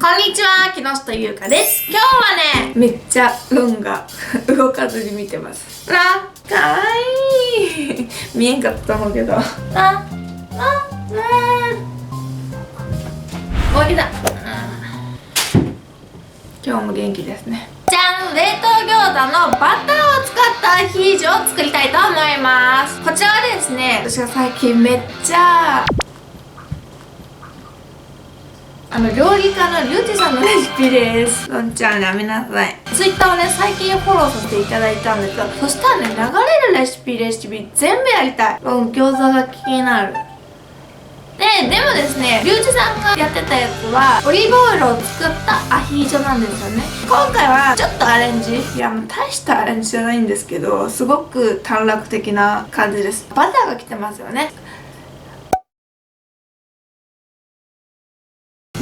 こんにちは、木下優香です。今日はね、めっちゃロンが動かずに見てます。かわいい見えんかったと思うけど。もう来た。今日も元気ですね。じゃん、冷凍餃子のバターを使ったアヒージョを作りたいと思います。こちらはですね、私が最近めっちゃ料理家のリュウジさんのレシピです。のんちゃん、やめなさい。ツイッターをね、最近フォローさせていただいたんですが、そしたらね、流れるレシピ全部やりたい。餃子が気になる。でもですね、リュウジさんがやってたやつはオリーブオイルを作ったアヒージョなんですよね。今回はちょっとアレンジ、いやもう大したアレンジじゃないんですけど、すごく短絡的な感じです。バターが来てますよね。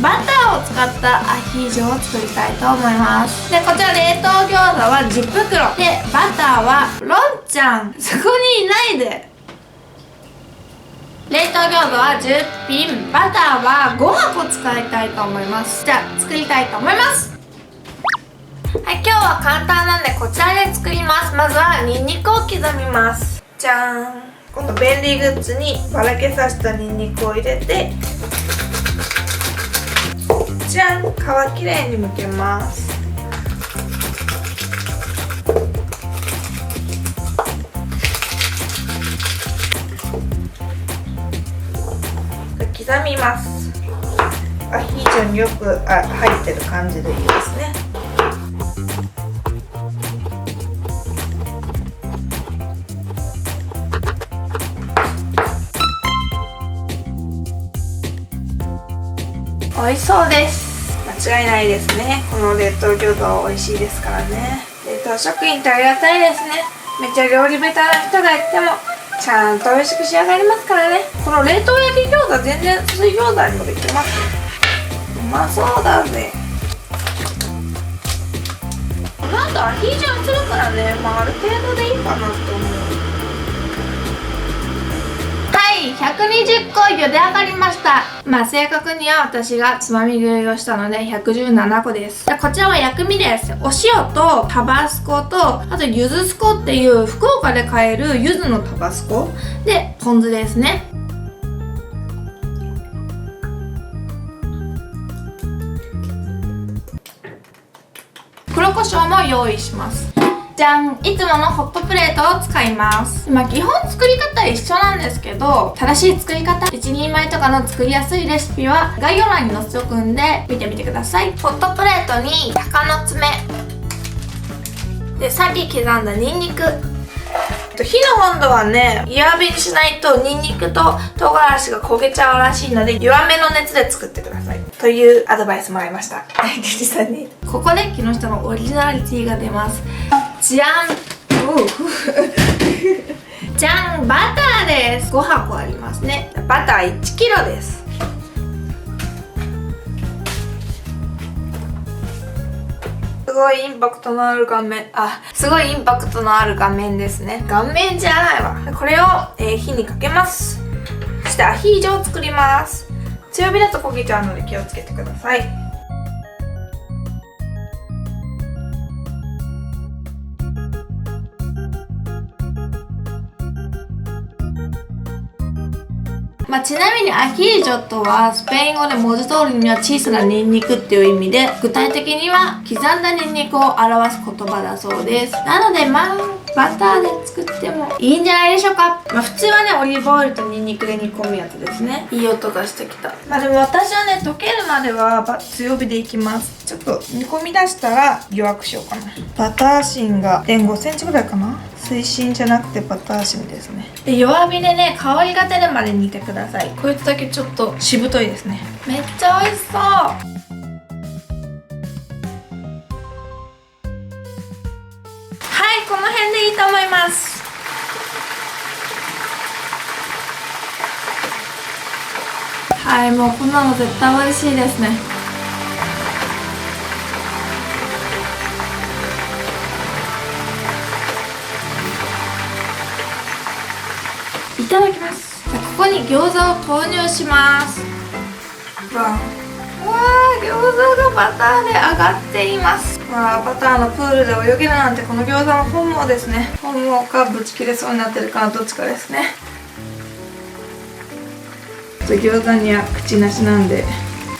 バターを使ったアヒージョを作りたいと思います。で、こちら冷凍餃子は10袋で、バターはロンちゃんそこにいないで。冷凍餃子は10品、バターは5箱使いたいと思います。じゃあ作りたいと思います。はい、今日は簡単なんでこちらで作ります。まずはニンニクを刻みます。じゃーん。今度便利グッズにばらけさせたニンニクを入れて、じゃん、皮きれいに剥けます。刻みます。アヒージョによく入ってる感じでいいですね。美味しそうです。間違いないですね。この冷凍餃子は美味しいですからね。冷凍食品ってありがたいですね。めっちゃ料理下手な人がやってもちゃんと美味しく仕上がりますからね。この冷凍焼き餃子全然水餃子にもできます。うまそうだぜ。この後アヒージョにするからね、ある程度でいいかなと思う。はい、120個茹で上がりました。正確には私がつまみ食いをしたので117個です。こちらは薬味です。お塩とタバスコと、あと柚子スコっていう福岡で買える柚子のタバスコで、ポン酢ですね。黒胡椒も用意します。じゃん、いつものホットプレートを使います。基本作り方一緒なんですけど、正しい作り方、一人前とかの作りやすいレシピは概要欄に載せておくんで見てみてください。ホットプレートに鷹の爪で、さっき刻んだニンニク、火の温度はね、弱火にしないとニンニクと唐辛子が焦げちゃうらしいので、弱めの熱で作ってくださいというアドバイスもらいました。リュウジさんに。ここで木下のオリジナリティが出ます。じゃんじゃん、バターです。5箱ありますね。バター 1kg です。すごいインパクトのある顔面。すごいインパクトのある顔面ですね。顔面じゃないわ。これを、火にかけます。そしてアヒージョを作ります。強火だと焦げちゃうので気をつけてください。ちなみにアヒージョとはスペイン語で文字通りには小さなニンニクっていう意味で、具体的には刻んだニンニクを表す言葉だそうです。なのでバターで作ってもいいんじゃないでしょうか。普通はね、オリーブオイルとニンニクで煮込むやつですね。いい音がしてきた。でも私はね、溶けるまでは強火でいきます。ちょっと煮込み出したら弱くしようかな。バター芯が 1.5 センチぐらいかな。水芯じゃなくてバター芯ですね。で、弱火でね、香りが出るまで煮てください。こいつだけちょっとしぶといですね。めっちゃ美味しそう。はい、この辺でいいと思います。はい、もうこんなの絶対美味しいですね。いただきます。ここに餃子を投入します。わ餃子がバターで揚がっています。まあバターのプールで泳げるなんてこの餃子の本望ですね。本望かぶち切れそうになってるかのどっちかですね。餃子には口なしなんで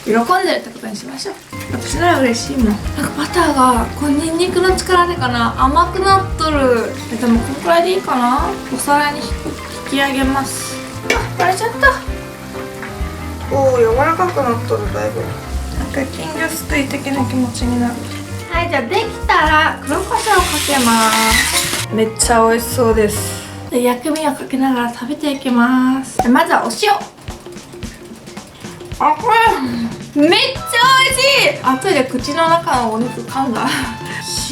喜んでるってことにしましょう。私なら嬉しいもん。なんかバターがこうニンニクの力でかな甘くなっとる。でもこのくらいでいいかな。お皿に引き上げます。あ、割れちゃった。おお、柔らかくなっとる。だいぶなんか金魚すくい的な気持ちになる。はい、じゃあできたら黒胡椒をかけます。めっちゃ美味しそうです。で薬味をかけながら食べていきます。まずはお塩。あ、これめっちゃ美味しい。後で口の中のお肉噛んだ。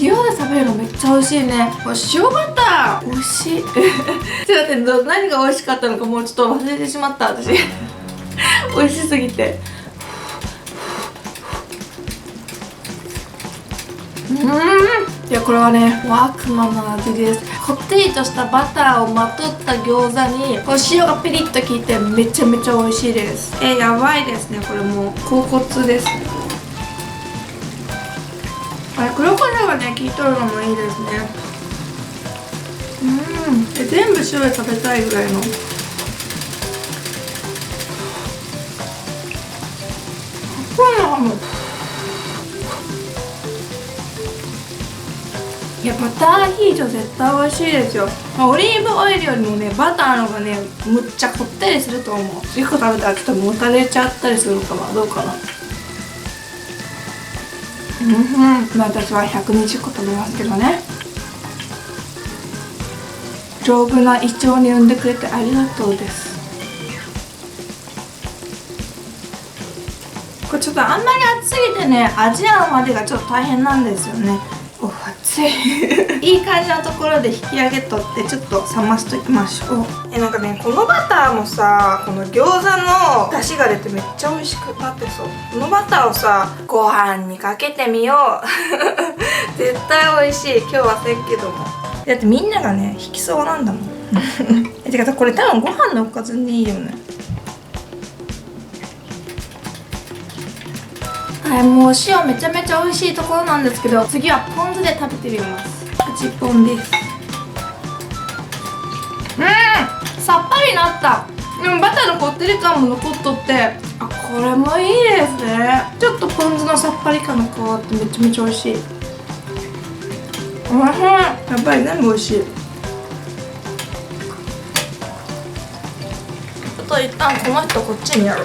塩で食べるのめっちゃ美味しいね。これ塩バター美味しい。ちょっと待って、何が美味しかったのかもうちょっと忘れてしまった私。美味しすぎて。いやこれはねもう悪魔の味です。こってりとしたバターをまとった餃子にこう塩がピリッと効いてめちゃめちゃ美味しいです。やばいですね。これもう甲骨です。あれ黒胡椒がね効いとるのもいいですね。全部塩で食べたいぐらいの。これはもういやバターヒート絶対美味しいですよ。オリーブオイルよりもねバターの方がねむっちゃこってりすると思う。1個食べたらちょっともたれちゃったりするのかな。どうかな。まあ私は120個食べますけどね。丈夫な胃腸に産んでくれてありがとうです。これちょっとあんまり熱すぎてね味合うまでがちょっと大変なんですよね。熱い。いい感じのところで引き上げとってちょっと冷ましときましょう。なんかねこのバターもさこの餃子の出汁が出てめっちゃ美味しくなってそう。このバターをさご飯にかけてみよう。絶対美味しい。今日はせんけどもだってみんながね引きそうなんだもん。てかさこれ多分ご飯のおかずにいいよね。はい、もう塩めちゃめちゃ美味しいところなんですけど次はポン酢で食べてみます。口ポンです。さっぱりなった。でもバターのこってり感も残っとってこれもいいですね。ちょっとポン酢のさっぱり感が加わってめちゃめちゃ美味しい。やっぱり全部美味しい。ちょっと一旦この人こっちにやる。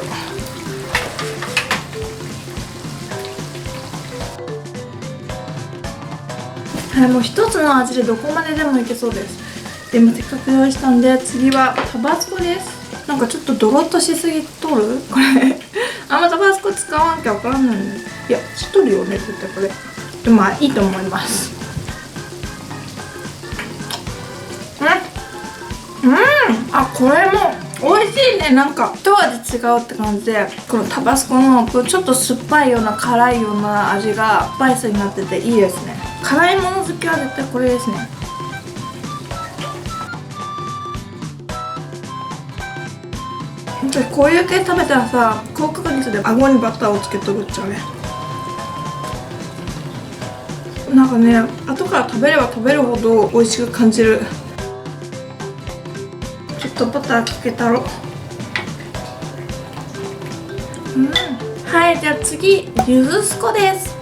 はい、もう一つの味でどこまででもいけそうです。でもせっかく用意したんで次はタバスコです。なんかちょっとドロッとしすぎとるこれ。あんまタバスコ使わなきゃわからんのに。いやしとるよね絶対これ。でもまあいいと思います。これも美味しいね。なんか一味違うって感じでこのタバスコのちょっと酸っぱいような辛いような味がスパイスになってていいですね。辛いもの好きは絶対これですね。こういう系食べたらさ高確率で顎にバターをつけとるっちゃうね。なんかね後から食べれば食べるほど美味しく感じる。ちょっとバターかけたろ。はい、じゃあ次ゆずすこです。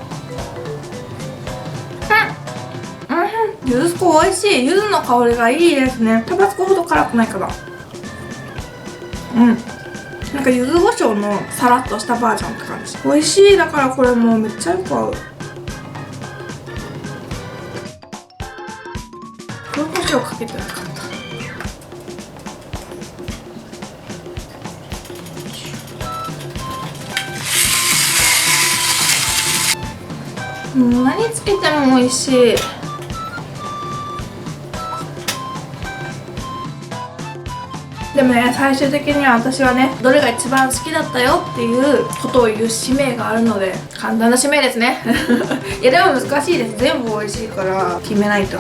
ゆずすこ美味しい。ゆずの香りがいいですね。タバスコほど辛くないかな。なんかゆず胡椒のさらっとしたバージョンって感じ。美味しい。だからこれもうめっちゃよく合う。黒胡椒かけてなかった。もう何つけても美味しい。でもね最終的には私はねどれが一番好きだったよっていうことを言う使命があるので簡単な使命ですね。いやでも難しいです。全部美味しいから決めないと。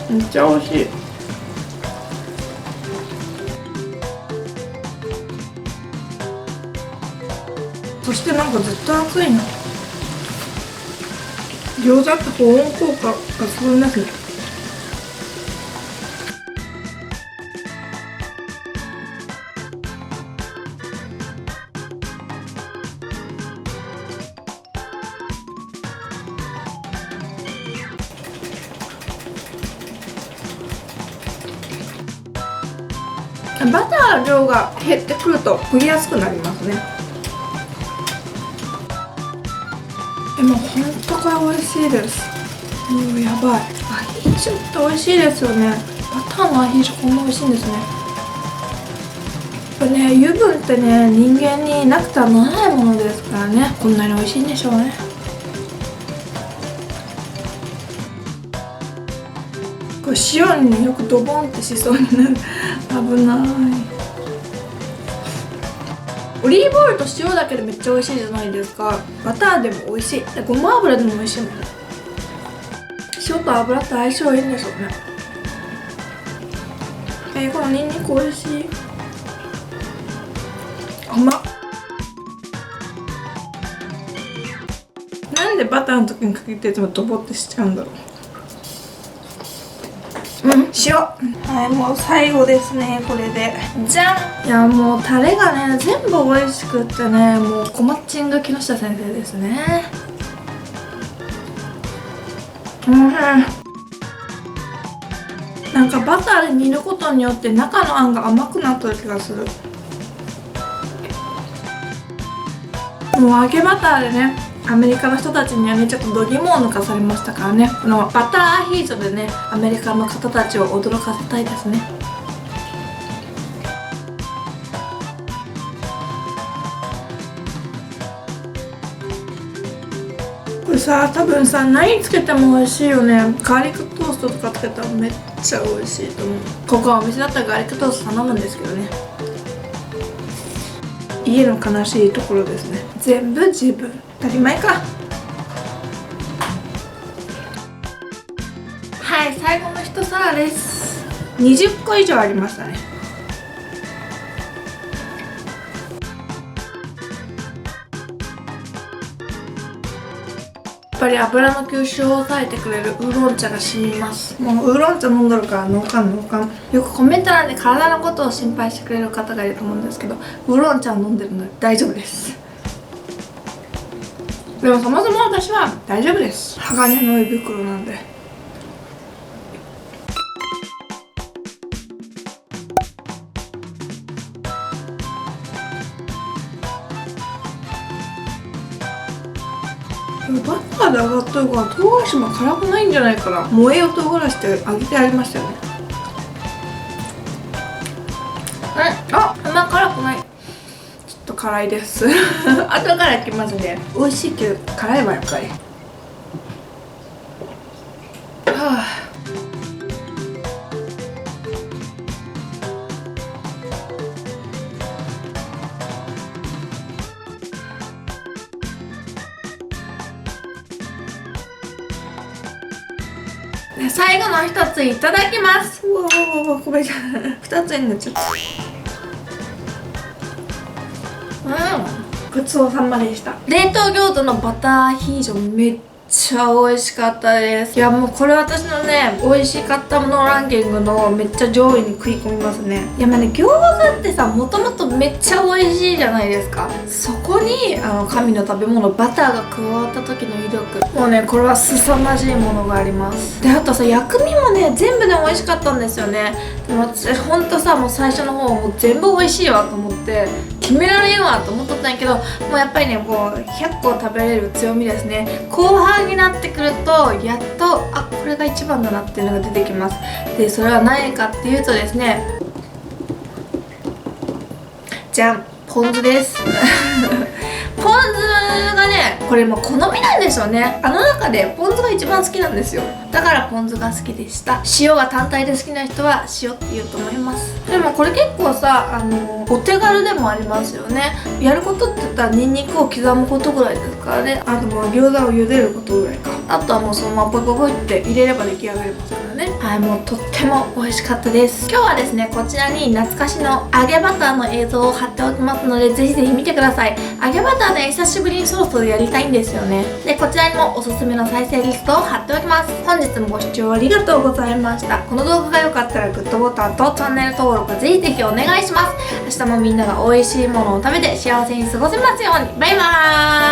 めっちゃ美味しい。そしてなんかずっと熱いな。餃子って保温効果がすごいますね。バターの量が減ってくると焦げやすくなりますね。でもほんとこれ美味しいです。もうやばい。アヒージョって美味しいですよね。バターのアヒージョこんな美味しいんですね。やっぱね、油分ってね、人間になくてはならないものですからね、こんなに美味しいんでしょうね。これ塩にね、よくドボンってしそうになる。危ない。オリーブオイルと塩だけでめっちゃ美味しいじゃないですか。バターでも美味しい。ごま油でも美味しいもんね。塩と油って相性いいんでしょうね。このニンニク美味しい。甘っ。なんでバターの時にかけていつもドボってしちゃうんだろう。塩。はい、もう最後ですね、これで。じゃん。いや、もうタレがね、全部美味しくってね、もうコマッチング木下先生ですね。なんかバターで煮ることによって中のあんが甘くなった気がする。もう揚げバターでね、アメリカの人たちにはねちょっと度肝を抜かされましたからね、このバターアヒージョでねアメリカの方たちを驚かせたいですね。これさ、多分さ、何つけても美味しいよね。ガーリックトーストとかつけたらめっちゃ美味しいと思う。ここはお店だったらガーリックトースト頼むんですけどね、家の悲しいところですね。全部自分、当たり前か。はい、最後の一皿です。20個以上ありましたね。やっぱり油の吸収を抑えてくれるウーロン茶が染みます。もうウーロン茶飲んどるから脳幹。よくコメント欄で体のことを心配してくれる方がいると思うんですけど、ウーロン茶を飲んでるので大丈夫です。でもそもそも私は大丈夫です。鋼の胃袋なんで。バターで揚がった方が唐辛子も辛くないんじゃないかな。萌えよ唐辛子って揚げてありましたよね。あ、甘辛くない。ちょっと辛いです後からいきますね。美味しいけど辛いわやっぱり。はあ、最後の一ついただきます。うわうわごめんなさい、2つになっちゃった。ごちそうさまでした。冷凍餃子のバターアヒージョめっちゃ美味しかったです。いやもうこれ私のね美味しかったものランキングのめっちゃ上位に食い込みますね。いやまあね、餃子ってさもともとめっちゃ美味しいじゃないですか。そこに神の食べ物バターが加わった時の威力、もうねこれは凄まじいものがあります。であとさ、薬味もね全部でも美味しかったんですよね。でも私ほんとさ、もう最初の方もう全部美味しいわと思って決められんわと思っとったんやけど、もうやっぱりねこう100個食べれる強みですね。後半になってくるとやっとこれが一番だなっていうのが出てきます。でそれは何かっていうとですね、じゃん、ポン酢ですポン酢がね、これもう好みなんでしょうね。中でポン酢が一番好きなんですよ。だからポン酢が好きでした。塩が単体で好きな人は塩って言うと思います。でもこれ結構さお手軽でもありますよね。やることって言ったらニンニクを刻むことぐらいですからね。あともう餃子を茹でることぐらいか。あとはもうそのままポイポイポイって入れれば出来上がりますからね。はい、もうとっても美味しかったです。今日はですね、こちらに懐かしの揚げバターの映像を貼っておきますので、ぜひぜひ見てください。揚げバターで久しぶりにそろそろやりたいんですよね。で、こちらにもおすすめの再生リストを貼っておきます。本日もご視聴ありがとうございました。この動画が良かったらグッドボタンとチャンネル登録ぜひぜひお願いします。明日もみんなが美味しいものを食べて幸せに過ごせますように。バイバーイ。